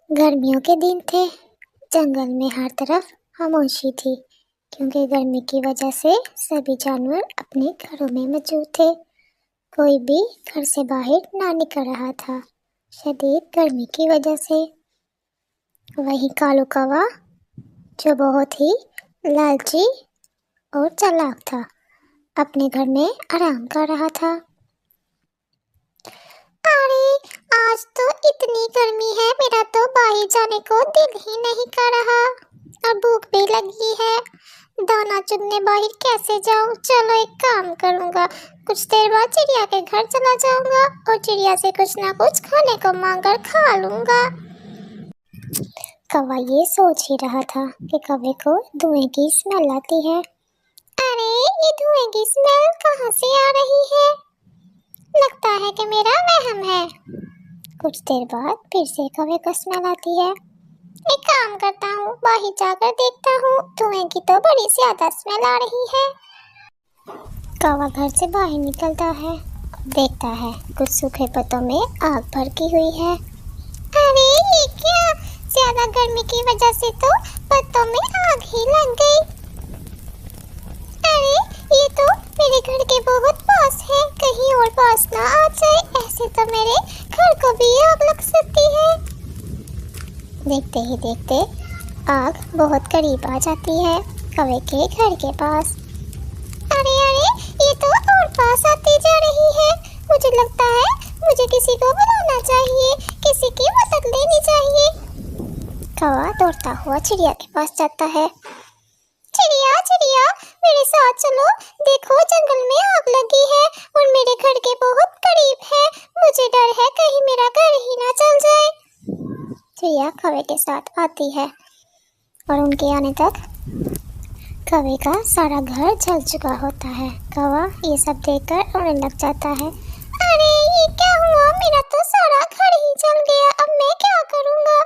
गर्मियों के दिन थे। जंगल में हर तरफ खामोशी थी, क्योंकि गर्मी की वजह से सभी जानवर अपने घरों में मौजूद थे। कोई भी घर से बाहर ना निकल रहा था, शदीद गर्मी की वजह से। वहीं कालू कौवा, जो बहुत ही लालची और चालाक था, अपने घर में आराम कर रहा था। अरे, आज तो इतनी गर्मी है, मेरा तो बाहर जाने को दिल ही नहीं कर रहा और भूख भी लगी है। दाना चुगने बाहर कैसे जाऊं? चलो एक काम करूंगा, कुछ देर बाद चिड़िया के घर चला जाऊंगा और चिड़िया से कुछ ना कुछ खाने को मांगकर खा लूंगा। कौवा ये सोच ही रहा था कि कौवे को धुएं की स्मेल आती है। अरे, ये धुएं की स्मेल कहाँ से आ रही है? लगता है कि मेरा वहम है। कुछ देर बाद फिर से कौवे को स्मेल आती है। एक काम करता हूँ, बाहर जाकर देखता हूँ, धुएं की तो बड़ी ज्यादा स्मेल आ रही है। कौवा घर से बाहर निकलता है और देखता है कुछ सूखे पत्तों में आग भड़की हुई है। अरे, ये क्या? ज्यादा गर्मी की वजह से तो पत्तों में आग ही लग गई। अरे, ये तो मेरे घर के बहुत पास है, कहीं और पास ना आ जाए, ऐसे तो मेरे घर को भी आग लग सकती है। देखते ही देखते आग बहुत करीब आ जाती है कौवे के घर के पास। अरे अरे, ये तो और पास आती जा रही है। मुझे लगता है मुझे किसी को बुलाना चाहिए, किसी की मदद लेनी चाहिए। कौवा दौड़ता हुआ चिड़िया के पास जाता है। चिड़िया चिड़िया, मेरे साथ चलो, देखो जंगल में आग लगी है और मेरे घर के बहुत करीब है। मुझे डर है कहीं मेरा घर ही ना जल जाए। चिड़िया कौवे के साथ आती है और उनके आने तक कौवे का सारा घर जल चुका होता है। कौवा ये सब देखकर रोने लग जाता है। अरे, ये क्या हुआ? मेरा तो सारा घर ही जल गया, अब मैं क्या करूँगा?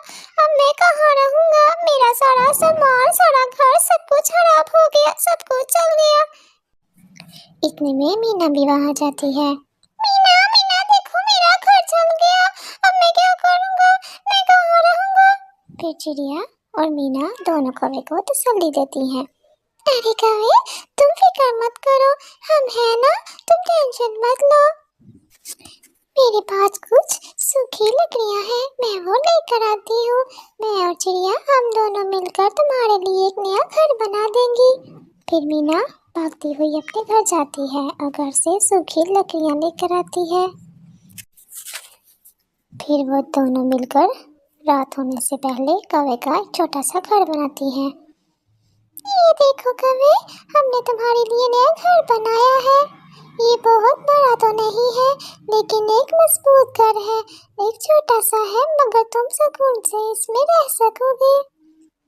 अब मैं कहाँ रहूँगा? मेरा सारा सामान, सारा घर, सब कुछ खराब हो गया, सब कुछ जल गया। इतने में मीना भी वहाँ जाती है। मीना मीना, देखो मेरा घर जल गया, अब मैं क्या करूँगा? मैं कहाँ रहूँगा? फिर चिड़िया और मीना दोनों कौवे को तसल्ली देती हैं। अरे कौवे, तुम फिक्र मत करो, हम हैं ना, तुम टेंशन मत लो। मेरे पास कुछ सूखी लकड़ियाँ हैं, मैं वो लेकर आती हूँ। मैं और चिड़िया हम दोनों मिलकर तुम्हारे लिए एक नया घर बना देंगी। फिर मीना भागती हुई अपने घर जाती है और घर से सूखी लकड़ियाँ लेकर आती है। फिर वो दोनों मिलकर रात होने से पहले कौवे का एक छोटा सा घर बनाती हैं। ये देखो कौवे, हमने तुम्हारे लिए नया घर बनाया है। ये बहुत बड़ा तो नहीं है, लेकिन एक मजबूत घर है। एक छोटा सा है, मगर तुम सुकून से इसमें रह सकोगे।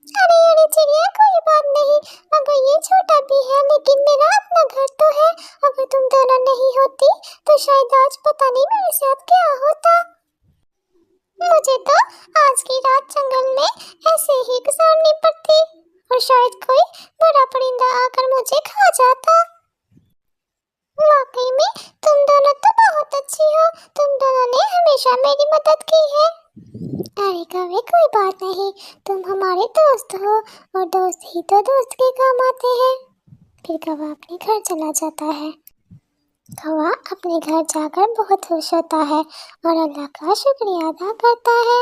अरे अरे चिड़िया, कोई बात नहीं, अगर ये छोटा भी है लेकिन मेरा अपना घर तो है। अगर तुम दोनों नहीं होती तो शायद आज पता नहीं मेरे साथ क्या होता। मुझे तो आज की रात जंगल में ऐसे ही गुजारनी पड़ती और शायद कोई बड़ा परिंदा आकर मुझे खा जाता। वाकई में तुम दोनों तो बहुत अच्छी हो, तुम दोनों ने हमेशा मेरी मदद की है। अरे कौवे, कोई बात नहीं, तुम हमारे दोस्त हो और दोस्त ही तो दोस्त के काम आते हैं। फिर कौवा अपने घर चला जाता है। कौवा अपने घर जाकर बहुत खुश होता है और अल्लाह का शुक्रिया अदा करता है।